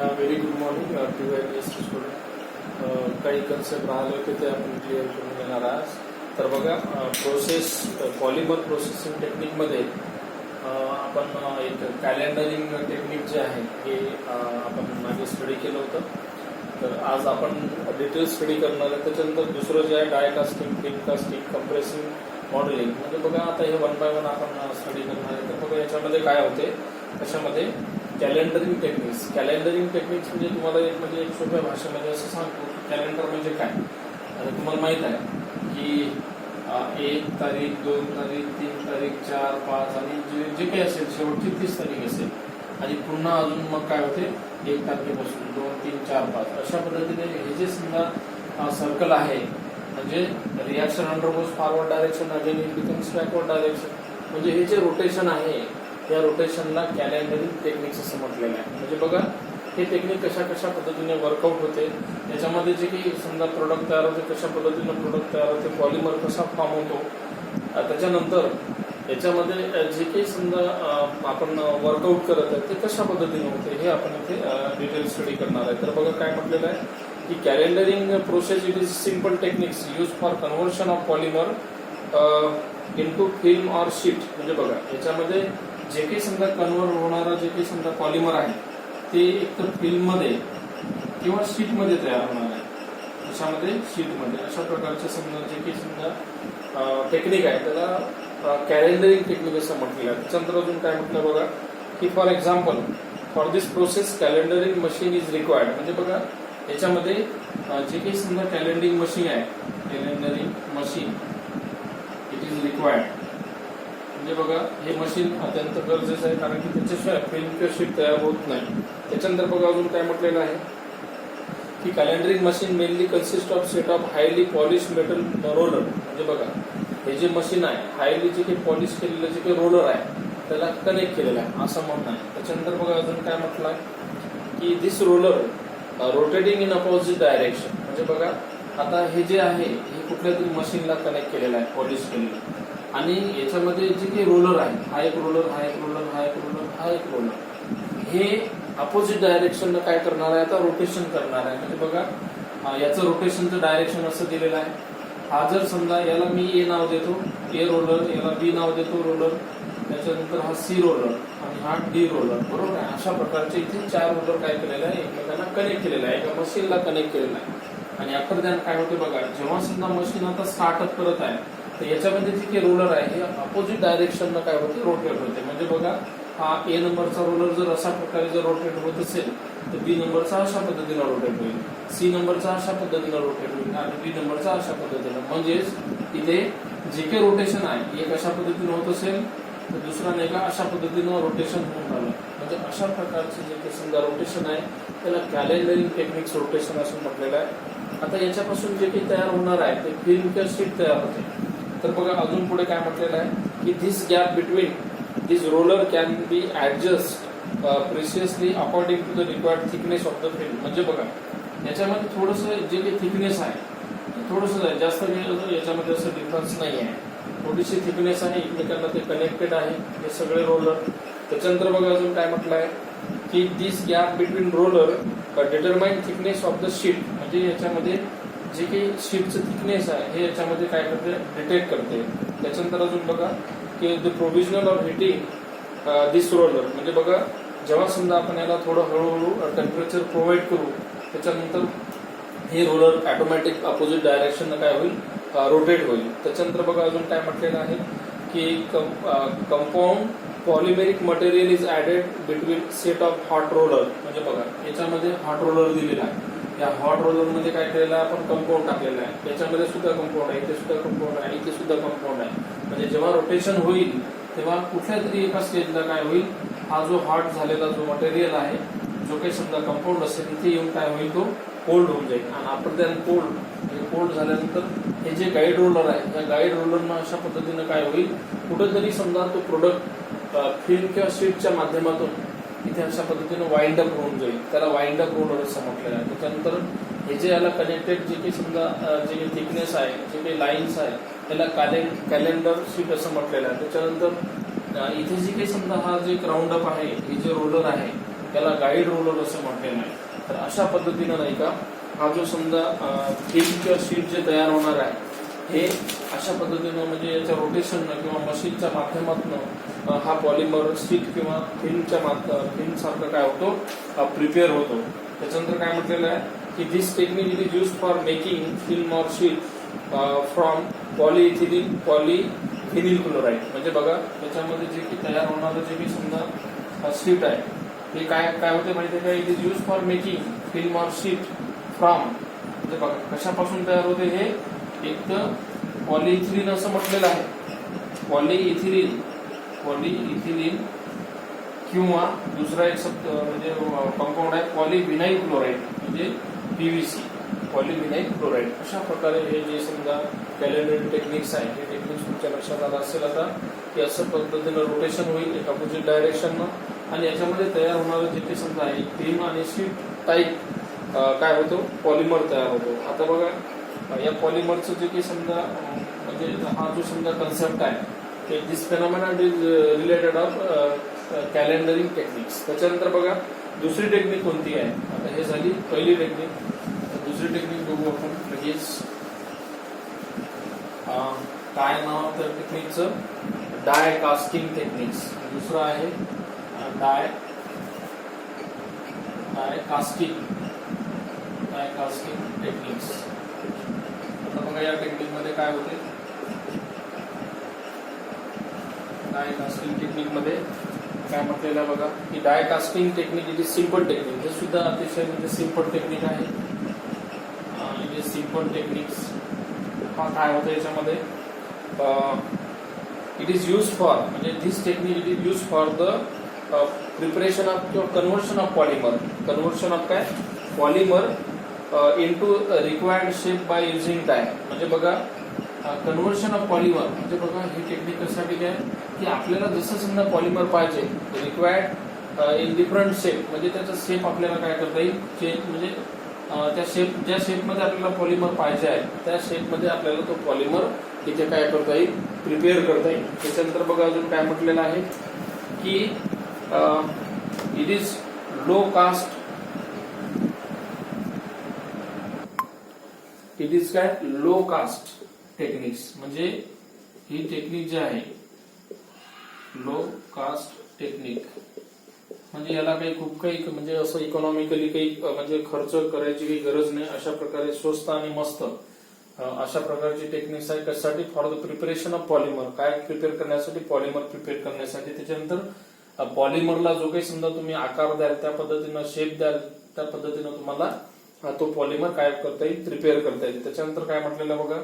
Very good morning TYPSC student. काही concept राहिले होते ते आपण क्लिअर करून घेणार आज. तर बघा, प्रोसेस पॉलिमर प्रोसेसिंग टेक्निकमध्ये आपण एक कॅलेंडरिंग टेक्निक जे आहे हे आपण मागे स्टडी केलं होतं. तर आज आपण डिटेल स्टडी करणार आहे. त्याच्यानंतर दुसरं जे आहे डायकास्टिंग, फिल्मकास्टिंग, कंप्रेसिंग, मॉडेलिंग. म्हणजे बघा आता हे 1 बाय 1 आपण स्टडी करणार आहे. तर बघा याच्यामध्ये काय होते, त्याच्यामध्ये कॅलेंडरिंग टेक्निक्स. कॅलेंडरिंग टेक्निक्स म्हणजे तुम्हाला एक सोप्या भाषेमध्ये असं सांगतो की कॅलेंडर म्हणजे काय. आता तुम्हाला माहित आहे की 1 तारीख, 2 तारीख, 3 तारीख, 4, 5 आणि जे काही असेल शेवटची 30 तारीख असेल आणि पुन्हा अजून मग काय होते 1 तारखेपासून 2, 3, 4, 5 अशा पद्धतीने हे जे समजा सर्कल आहे म्हणजे reaction undergoes forward direction, again it becomes backward direction. म्हणजे हे जे रोटेशन आहे या रोटेशनला कॅलेंडरिंग टेक्निक्स असं म्हटलेलं आहे. म्हणजे बघा हे टेक्निक कशा पद्धतीने वर्कआउट होते, त्याच्यामध्ये जे काही समजा प्रोडक्ट तयार होते कशा पद्धतीने प्रोडक्ट तयार होते, पॉलिमर कसा फॉर्म होतो, त्याच्यानंतर याच्यामध्ये जे काही समजा आपण वर्कआउट करत आहे ते कशा पद्धतीने होते हे आपण इथे डिटेल स्टडी करणार आहे. तर बघा काय म्हटलेलं आहे की calendaring process it is simple techniques use for conversion of polymer into film or sheet. म्हणजे बघा याच्यामध्ये जे काही समजा कन्व्हर्ट होणारा जे काही समजा पॉलिमर आहे ते एक तर फिल्ममध्ये किंवा शीटमध्ये तयार होणार आहे. त्याच्यामध्ये शीटमध्ये अशा प्रकारचे समजा जे काही समजा टेक्निक आहे त्याला कॅलेंडरिंग टेक्निक असं म्हटलेलं आहे. त्याच्यानंतर अजून काय म्हटलं बघा की for example for this process calendaring machine is required. म्हणजे बघा याच्यामध्ये जे काही समजा कॅलेंडरिंग मशीन आहे, calendaring machine it is required. म्हणजे बघा हे मशीन अत्यंत गरजेचं आहे कारण की त्याच्याशिवाय फिल्म किंवा शीट तयार होत नाही. त्याच्यानंतर बघा अजून काय म्हटलेलं आहे की calendaring machine mainly consist of set of highly polish metal roller. म्हणजे बघा हे जे मशीन आहे हायली जे काही पॉलिश केलेलं जे काही रोलर आहे त्याला कनेक्ट केलेलं आहे असं म्हणणं आहे. त्याच्यानंतर बघा अजून काय म्हटलं आहे की this roller rotating in opposite direction. म्हणजे बघा आता हे जे आहे हे कुठल्या तरी मशीनला कनेक्ट केलेलं आहे, पॉलिश केलेलं, आणि याच्यामध्ये जे काही रोलर आहे हा एक रोलर, हा एक रोलर, हा एक रोलर, हा एक रोलर, हे अपोजिट डायरेक्शनला काय करणार आहे आता रोटेशन करणार आहे. म्हणजे बघा याचं रोटेशनचं डायरेक्शन असं दिलेलं आहे. हा जर समजा याला मी ए नाव देतो, ए रोलर, याला बी नाव देतो रोलर, त्याच्यानंतर हा सी रोलर आणि हा डी रोलर, बरोबर आहे. अशा प्रकारचे इथे 4 रोलर काय केलेलं आहे एकमेकांना कनेक्ट केलेलं आहे, एका मशीनला कनेक्ट केलेलं आहे. आणि आफ्टर दॅट काय होते बघा जेव्हा समजा मशीन आता स्टार्टअप करत आहे तर याच्यामध्ये जे काही रोलर आहे हे अपोजिट डायरेक्शनला काय होते रोटेट होते. म्हणजे बघा हा ए नंबरचा रोलर जर अशा प्रकारे जर रोटेट होत असेल तर बी नंबरचा अशा पद्धतीने रोटेट होईल, सी नंबरचा अशा पद्धतीने रोटेट होईल आणि डी नंबरचा अशा पद्धतीने. म्हणजेच इथे जे काही रोटेशन आहे एक अशा पद्धतीने होत असेल तर दुसरा नाही का अशा पद्धतीनं रोटेशन होऊन राहिलं. म्हणजे अशा प्रकारचे जे काही समजा रोटेशन आहे त्याला कॅलेंडरिंग टेक्निक्स रोटेशन असं म्हटलेलं आहे. आता याच्यापासून जे काही तयार होणार आहे ते फिल्म किंवा शीट तयार होते. तर बघा अजून पुढे काय म्हटलेलं आहे की this gap between this roller can be adjust precisely according to the required thickness of the film. म्हणजे बघा याच्यामध्ये थोडंसं जे काही थिकनेस आहे थोडंसं आहे, जास्त याच्यामध्ये असं डिफरन्स नाही आहे, थोडीशी थिकनेस आहे, एकमेकांना ते कनेक्टेड आहे हे सगळे रोलर. त्याच्यानंतर बघा अजून काय म्हटलं आहे की this gap between roller determine thickness of the sheet. म्हणजे याच्यामध्ये जे काही शीटचं थिकनेस आहे हे याच्यामध्ये काय करते डिटेक्ट करते. त्याच्यानंतर अजून बघा की the provisional of heating this roller. म्हणजे बघा जेव्हा समजा आपण याला थोडं हळूहळू टेम्परेचर प्रोव्हाइड करू त्याच्यानंतर हे रोलर ऑटोमॅटिक अपोजिट डायरेक्शन काय होईल रोटेट होईल. त्याच्यानंतर बघा अजून काय म्हटलेलं आहे की compound polymeric material is added between set of hot roller. म्हणजे बघा याच्यामध्ये हॉट रोलर दिलेला आहे, या हॉट रोलर मध्ये काय केलेलं आहे आपण कंपाऊंड टाकलेलं आहे, याच्यामध्ये सुद्धा कंपाऊंड आहे, इथे सुद्धा कंपाऊंड आहे, इथे सुद्धा कंपाऊंड आहे. म्हणजे जेव्हा रोटेशन होईल तेव्हा कुठल्या तरी एका स्टेजला काय होईल हा जो हॉट झालेला जो मटेरियल आहे जो काही समजा कंपाऊंड असेल इथे येऊन काय होईल तो कोल्ड होऊन जाईल. आणि आफ्टर दॅन कोल्ड झाल्यानंतर हे जे गाईड रोलर आहे या गाईड रोलरनं अशा पद्धतीनं काय होईल कुठेतरी समजा तो प्रोडक्ट फिल्म किंवा शीटच्या माध्यमातून इथे अशा पद्धतीनं वाइंड अप होऊन जाईल, त्याला वाइंड अप रोलर असं म्हटलेलं आहे. त्याच्यानंतर हे जे याला कनेक्टेड जे काही समजा जे काही थिकनेस आहे जे काही लाईन्स आहे त्याला कॅलेंडर शीट असं म्हटलेलं आहे. त्याच्यानंतर इथे जे काही समजा हा जे राऊंड अप आहे हे जे रोलर आहे त्याला गाईड रोलर असं म्हटलेलं आहे. तर अशा पद्धतीनं नाही का हा जो समजा फिल्म किंवा शीट जे तयार होणार आहे हे अशा पद्धतीनं म्हणजे याच्या रोटेशननं किंवा मशीनच्या माध्यमातून हा पॉलिमर शीट किंवा फिल्म सारखं काय होतो प्रिपेअर होतो. त्याच्यानंतर काय म्हटलेलं आहे की this technique it is use for making film or sheet from polyvinyl chloride. म्हणजे बघा त्याच्यामध्ये जे की तयार होणारं जे की समजा शीट आहे हे काय काय होते माहिती आहे का, it is use for making film or sheet from, म्हणजे बघा कशापासून तयार होते हे, एक तर पॉलिइथिलीन असं म्हटलेलं आहे, पॉलिइथिलीन किंवा दुसरा एक शब्द म्हणजे कंपाऊंड आहे पॉलिव्हिनाइल क्लोराईड म्हणजे पीव्हीसी, पॉलिव्हिनाइल क्लोराईड. अशा प्रकारे हे जे समजा कॅलेंडर टेक्निक्स आहे हे टेक्निक्स तुमच्या लक्षात आलं असेल आता की असं पद्धतीनं रोटेशन होईल एक अपोजिट डायरेक्शननं आणि याच्यामध्ये तयार होणारं जे काही समजा एक फिल्म आणि शीट टाईप काय होतो पॉलिमर तयार होतो. आता बघा या पॉलिमरचं जे काही समजा म्हणजे हा जो समजा कन्सेप्ट आहे this phenomena is related of calendaring techniques. त्याच्यानंतर बघा दुसरी टेक्निक कोणती आहे, आता हे झाली पहिली टेक्निक. दुसरी टेक्निक बघू आपण लगेच. काय नाव त्या टेक्निकचं, डाय कास्टिंग टेक्निक्स. दुसरं आहे डाय कास्टिंग टेक्निक्स. आता बघा या टेक्निक मध्ये काय होते, डाय कास्टिंग टेक्निक मध्ये काय म्हटलेलं आहे बघा की die casting technique it is simple technique. हे सुद्धा अतिशय म्हणजे सिंपल टेक्निक आहे. It is simple techniques. हा काय होतं याच्यामध्ये, इट इज यूज फॉर म्हणजे this technique it is use for the preparation of किंवा conversion of polymer. Conversion of काय polymer into required shape by using time. म्हणजे बघा कन्व्हर्शन ऑफ पॉलिमर म्हणजे बघा ही टेक्निक कशासाठी काय की आपल्याला जसं समजा पॉलिमर पाहिजे रिक्वायर्ड इन डिफरंट शेप म्हणजे त्याचा शेप आपल्याला काय करता येईल चेंज, म्हणजे त्या ज्या शेपमध्ये आपल्याला पॉलिमर पाहिजे आहे त्या शेपमध्ये आपल्याला तो पॉलिमर इथे काय करता येईल प्रिपेअर करता येईल. त्याच्यानंतर बघा अजून काय म्हटलेलं आहे की it is low cost, it is काय लो कास्ट टेक्निक्स. म्हणजे ही टेक्निक जी आहे लो कास्ट टेक्निक म्हणजे याला खूप काही म्हणजे असं इकॉनॉमिकली काही म्हणजे खर्च करायची काही गरज नाही. अशा प्रकारे स्वस्त आणि मस्त अशा प्रकारची टेक्निक्स आहे. कशासाठी, for the preparation of polymer. काय प्रिपेअर करण्यासाठी, पॉलिमर प्रिपेअर करण्यासाठी. त्याच्यानंतर पॉलिमरला जो काही समजा तुम्ही आकार द्याल त्या पद्धतीनं, शेप द्याल त्या पद्धतीनं तुम्हाला तो पॉलिमर काय करता येईल प्रिपेअर करता येईल. त्याच्यानंतर काय म्हटलेलं बघा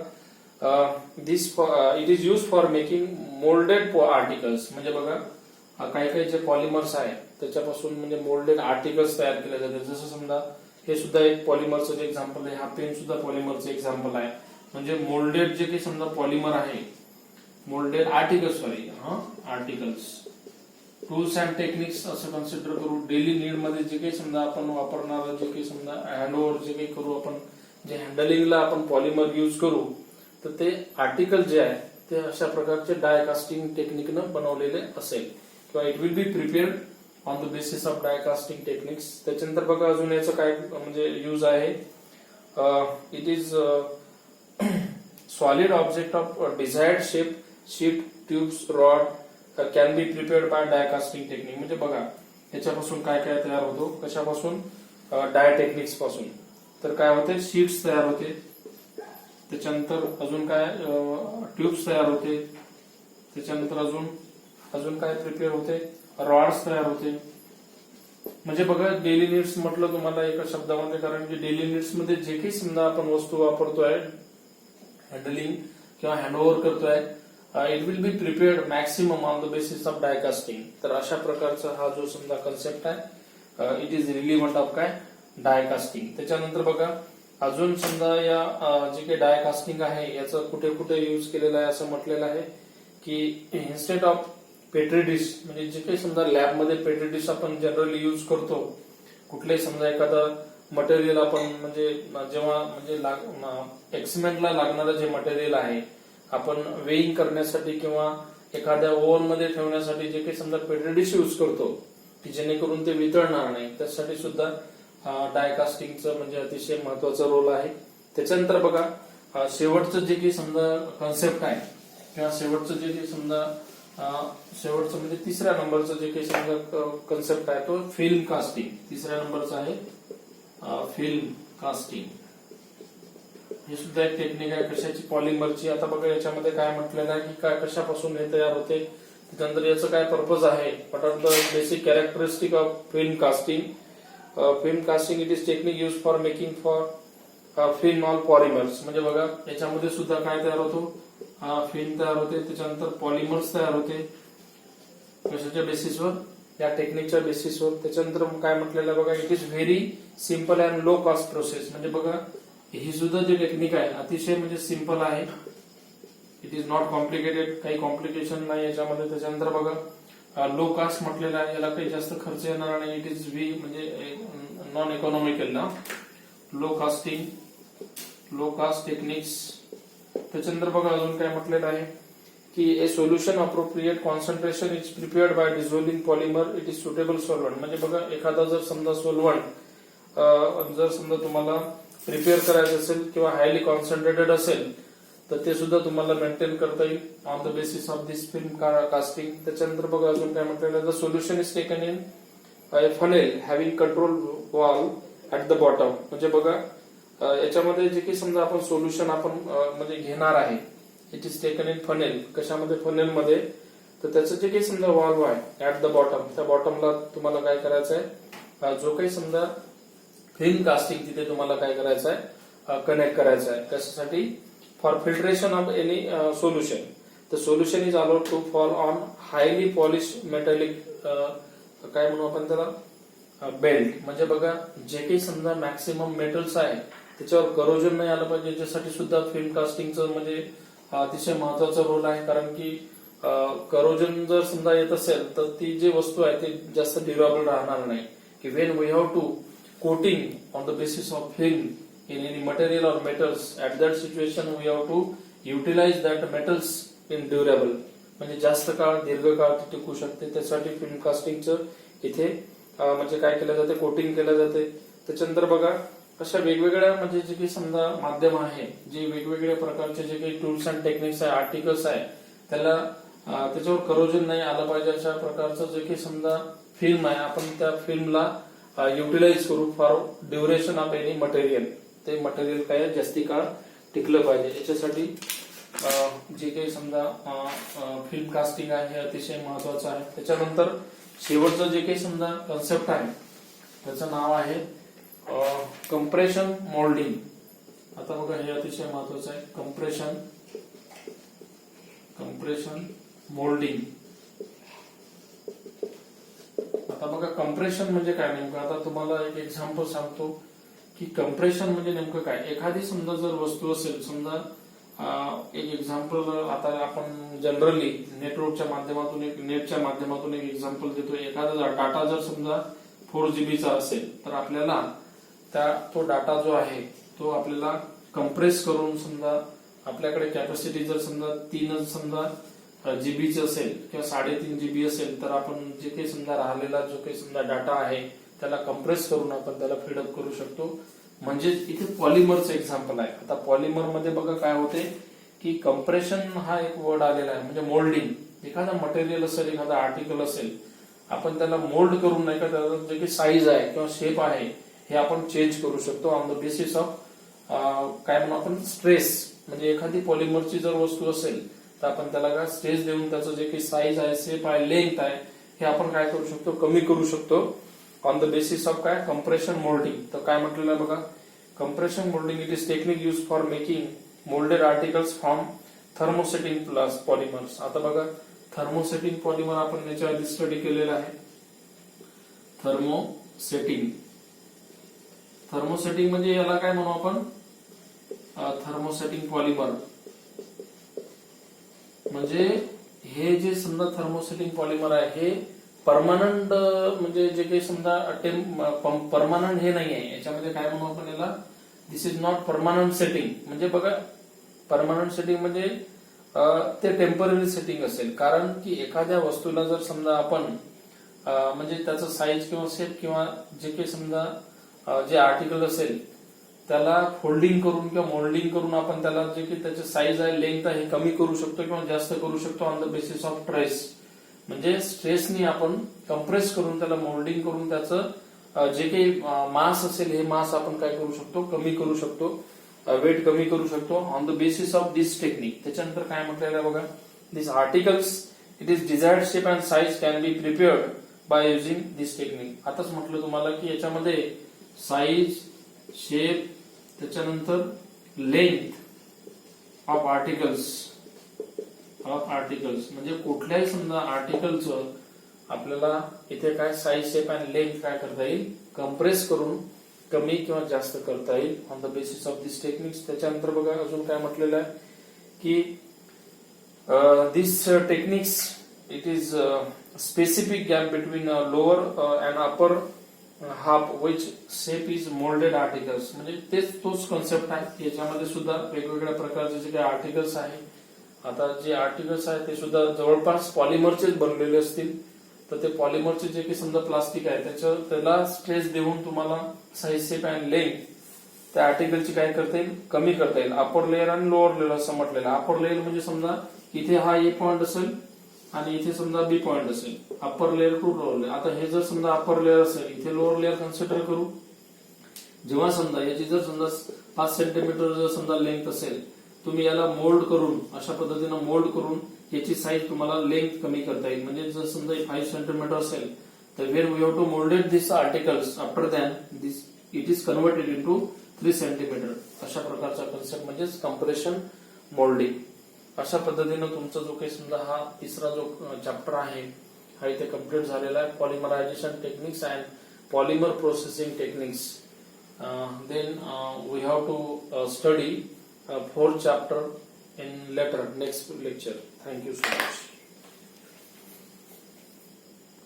this it is use for making moulded articles. म्हणजे बघा काही काही जे पॉलिमर्स आहे त्याच्यापासून म्हणजे मोल्डेड आर्टिकल्स तयार केले जातात. जसं समजा हे सुद्धा एक पॉलिमरचं जे एक्झाम्पल आहे, हा पेन सुद्धा पॉलिमरचं एक्झाम्पल आहे. म्हणजे मोल्डेड जे काही समजा पॉलिमर आहे, moulded articles articles, tools and techniques असं कन्सिडर करू. डेली नीड मध्ये जे काही समजा आपण वापरणार जे काही समजा हँडओव्हर जे काही करू आपण, जे हँडलिंगला आपण पॉलिमर युज करू तर ते आर्टिकल जे आहे ते अशा प्रकारचे डाय कास्टिंग टेक्निकनं बनवलेले असेल किंवा it will be prepared on the basis of die casting techniques. त्याच्यानंतर बघा अजून याचं काय म्हणजे यूज आहे, it is solid object of desired shape, sheet, tubes, rod can be prepared by die casting technique. म्हणजे बघा याच्यापासून काय काय तयार होतो, कशापासून, डाय टेक्निक्स पासून. तर काय होते, शीट्स तयार होते. त्याच्यानंतर अजून काय ट्यूब्स तयार होते. त्याच्यानंतर अजून काय प्रिपेअर होते, रॉड्स तयार होते. म्हणजे बघा डेली नीड्स म्हटलं तुम्हाला एका शब्दामध्ये, कारण की डेली नीड्स मध्ये जे काही समजा आपण वस्तू वापरतोय, हँडलिंग किंवा हँडओव्हर करतोय, it will be prepared maximum on the basis of die casting. तर अशा प्रकारचा हा जो समजा कन्सेप्ट आहे इट इज रिलिव्हंट ऑफ काय डाय कास्टिंग. त्याच्यानंतर बघा अजून समजा या जे काही डाय कास्टिंग आहे याचं कुठे कुठे युज केलेलं आहे असं म्हटलेलं आहे की इन्स्टेड ऑफ पेट्री डिश, म्हणजे जे काही समजा लॅबमध्ये पेट्री डिश आपण जनरली युज करतो, कुठलेही समजा एखादं मटेरियल आपण म्हणजे जेव्हा म्हणजे एक्सपेरिमेंटला लागणारं जे मटेरियल आहे आपण वेइंग करण्यासाठी किंवा एखाद्या ओव्हन मध्ये ठेवण्यासाठी जे काही समजा पेट्री डिश यूज करतो, की जेणेकरून ते वितळणार नाही. त्यासाठी सुद्धा डाय कास्टिंगचं म्हणजे अतिशय महत्वाचा रोल आहे. त्याच्यानंतर बघा शेवटचं जे काही समजा कन्सेप्ट आहे किंवा शेवटचं जे काही समजा शेवटचं म्हणजे तिसऱ्या नंबरचं जे काही समजा कन्सेप्ट आहे तो फिल्म कास्टिंग. तिसऱ्या नंबरचा आहे फिल्म कास्टिंग. हे सुद्धा एक टेक्निक आहे कशाची, पॉलिमरची. आता बघा याच्यामध्ये काय म्हटलेलं आहे की काय कशापासून हे तयार होते, त्याच्यानंतर याचं काय पर्पज आहे, what are the basic characteristic of film casting. Film casting it is technique use for making for film all polymers. म्हणजे बघा याच्यामध्ये सुद्धा काय तयार होतो, फिल्म तयार होते, त्याच्यानंतर पॉलिमर्स तयार होते. कशाच्या बेसिसवर, या टेक्निकच्या बेसिसवर. त्याच्यानंतर काय म्हटलेलं आहे बघा, it is very simple and low cost process. म्हणजे बघा ही सुद्धा जी टेक्निक आहे अतिशय म्हणजे सिंपल आहे. इट इज नॉट कॉम्प्लिकेटेड, काही कॉम्प्लिकेशन नाही याच्यामध्ये. त्याच्यानंतर बघा लो कास्ट म्हटलेलं आहे, याला काही जास्त खर्च येणार नाही. इट इज व्ही म्हणजे नॉन इकॉनॉमिकल ना, low casting, low caste techniques. त्याच्यानंतर बघा अजून काय म्हटलेलं आहे की a solution appropriate concentration is prepared by dissolving polymer it is suitable solvent. म्हणजे बघा एखादा जर समजा सॉल्व्हंट जर समजा तुम्हाला प्रिपेअर करायचं असेल किंवा हायली कॉन्सन्ट्रेटेड असेल तर ते सुद्धा तुम्हाला मेंटेन करता येईल on the basis of this film casting. त्याच्यानंतर बघा अजून काय म्हटलेलं, the solution is taken in funnel having control wall at the bottom. म्हणजे बघा याच्यामध्ये जे काही समजा आपण सोल्युशन आपण म्हणजे घेणार आहे, it is taken in funnel. कशामध्ये, फनेलमध्ये. तर त्याचं जे काही समजा वॉल्व आहे ऍट द बॉटम, त्या बॉटमला तुम्हाला काय करायचं आहे, जो काही समजा फिल्म कास्टिंग तिथे तुम्हाला काय करायचं आहे, कनेक्ट करायचं आहे. कशासाठी, for filtration of any solution. The solution is allowed to fall on highly polish metallic काय म्हणू आपण त्याला, बेल्ट. म्हणजे बघा जे काही समजा मॅक्सिमम मेटल्स आहे त्याच्यावर करोजन नाही आलं पाहिजे, याच्यासाठी सुद्धा फिल्म कास्टिंगचं म्हणजे अतिशय महत्वाचा रोल आहे. कारण की करोजन जर समजा येत असेल तर ती जी वस्तू आहे ती जास्त ड्युरेबल राहणार नाही. की when we have to coating on the basis of film in any material or metals, at that situation we have to utilize that metals in durable. म्हणजे जास्त काळ दीर्घकाळ ती टिकू शकते. त्यासाठी फिल्म कास्टिंगचं इथे म्हणजे काय केलं जाते, कोटिंग केलं जाते. त्याच्यानंतर बघा अशा वेगवेगळ्या म्हणजे जे काही समजा माध्यम आहे, जे वेगवेगळ्या प्रकारचे जे काही टूल्स अँड टेक्निक्स आहे, आर्टिकल्स आहे, त्याला त्याच्यावर करोजन नाही आलं पाहिजे अशा प्रकारचं जे काही समजा फिल्म आहे आपण त्या फिल्मला युटिलाइज करू for duration of any material. ते मटेरियल काय जास्ती काळ टिकलं पाहिजे. याच्यासाठी जे काही समजा फिल्म कास्टिंग आहे हे अतिशय महत्वाचं आहे. त्याच्यानंतर शेवटचं जे काही समजा कन्सेप्ट आहे त्याचं नाव आहे कम्प्रेशन मोल्डिंग. आता बघा हे अतिशय महत्वाचं आहे, कम्प्रेशन मोल्डिंग. आता बघा कम्प्रेशन म्हणजे काय नेमकं, आता तुम्हाला एक एक्झाम्पल सांगतो की कम्प्रेशन म्हणजे नेमकं काय. एखादी समजा जर वस्तू असेल, समजा एक एक्झाम्पल आता आपण जनरली नेटवर्कच्या माध्यमातून नेटच्या माध्यमातून एक एक्झाम्पल देतो. एखादा डाटा जर समजा 4 GB चा असेल तर आपल्याला तो डाटा जो आहे तो आपल्याला कम्प्रेस करून समजा आपल्याकडे कॅपॅसिटी जर समजा 3 समजा जीबीची असेल किंवा 3.5 GB असेल तर आपण जे काही समजा राहिलेला जो काही समजा डाटा आहे त्याला कम्प्रेस करून आपण त्याला फीडअप करू शकतो. म्हणजे इथे पॉलिमरचं एक्झाम्पल आहे. आता पॉलिमर मध्ये बघा काय होते की कम्प्रेशन हा एक वर्ड आलेला आहे. म्हणजे मोल्डिंग, एखादा मटेरियल असेल, एखादा आर्टिकल असेल, आपण त्याला मोल्ड करून नाही का त्याचा जे काही साईज आहे किंवा शेप आहे हे आपण चेंज करू शकतो ऑन द बेसिस ऑफ काय म्हणू आपण स्ट्रेस. म्हणजे एखादी पॉलिमरची जर वस्तू असेल तर आपण त्याला काय स्ट्रेस देऊन त्याचं जे काही साईज आहे, शेप आहे, लेंथ आहे हे आपण काय करू शकतो, कमी करू शकतो ऑन द बेसिस ऑफ काय कम्प्रेशन मोल्डिंग. तर काय म्हटलेलं आहे बघा, compression moulding it is technique use for making moulded articles from thermosetting plus polymers. आता बघा थर्मोसेटिंग पॉलिमर आपण याच्या आधी स्टडी केलेला आहे. थर्मोसेटिंग म्हणजे याला काय म्हणू आपण, थर्मोसेटिंग पॉलिमर म्हणजे हे जे समजा थर्मोसेटिंग पॉलिमर आहे हे परमनंट म्हणजे जे काही समजा परमनंट हे नाही आहे. याच्यामध्ये काय म्हणू आपण याला, दिस इज नॉट परमनंट सेटिंग. म्हणजे बघा परमनंट सेटिंग म्हणजे ते टेम्पररी सेटिंग असेल. कारण की एखाद्या वस्तूला जर समजा आपण म्हणजे त्याचं साईज किंवा शेप किंवा जे काही समजा जे आर्टिकल असेल त्याला फोल्डिंग करून किंवा मोल्डिंग करून आपण त्याला जे काही त्याचे साईज आहे लेंथ आहे हे कमी करू शकतो किंवा जास्त करू शकतो on the basis of trace. म्हणजे स्ट्रेसनी आपण कम्प्रेस करून त्याला मोल्डिंग करून त्याचं जे काही मास असेल हे मास आपण काय करू शकतो, कमी करू शकतो, वेट कमी करू शकतो on the basis of this technique. त्याच्यानंतर काय म्हटलेलं आहे बघा, this articles it is desired shape and size can be prepared by using this technique. आताच म्हटलं तुम्हाला की याच्यामध्ये साईज, शेप, त्याच्यानंतर लेंथ ऑफ आर्टिकल्स म्हणजे कुठल्याही समजा आर्टिकलचं आपल्याला इथे काय साईज, शेप अँड लेंथ काय करता येईल, कम्प्रेस करून कमी किंवा जास्त करता येईल on the basis of this techniques. त्याच्यानंतर बघा अजून काय म्हटलेलं आहे की this techniques it is specific gap between lower and upper half which shape is moulded articles. म्हणजे तोच कॉन्सेप्ट आहे. याच्यामध्ये सुद्धा वेगवेगळ्या प्रकारचे जे काही आर्टिकल्स आहे, आता जे आर्टिकल्स आहेत ते सुद्धा जवळपास पॉलिमरचेच बनलेले असतील. तर ते पॉलिमरचे जे काही समजा प्लास्टिक आहे त्याला स्ट्रेस देऊन तुम्हाला साईज, शेप अँड लेंथ त्या आर्टिकलची काय करता येईल, कमी करता येईल. अपर लेअर आणि लोअर लेअर असं म्हटलेलं. अपर लेअर म्हणजे समजा इथे हा ए पॉइंट असेल आणि इथे समजा बी पॉइंट असेल, अपर लेअर टू लोअर लेअर. आता हे जर समजा अपर लेअर असेल, इथे लोअर लेअर कन्सिडर करू. जेव्हा समजा याची जर समजा 5 सेंटीमीटर जर समजा लेंथ असेल, तुम्ही याला मोल्ड करून अशा पद्धतीनं मोल्ड करून याची साईज तुम्हाला लेंथ कमी करता येईल. म्हणजे जर समजा 5 सेंटीमीटर असेल तर where we have to moulded this articles after then this it is converted into 3 centimetre. अशा प्रकारचा कन्सेप्ट म्हणजेच कम्प्रेशन मोल्डिंग. अशा पद्धतीनं तुमचा जो काही समजा हा तिसरा जो चॅप्टर आहे हा इथे कम्प्लीट झालेला आहे. Polymerisation techniques and polymer processing techniques. Then we have to study 4th chapter in later next lecture. Thank you so much.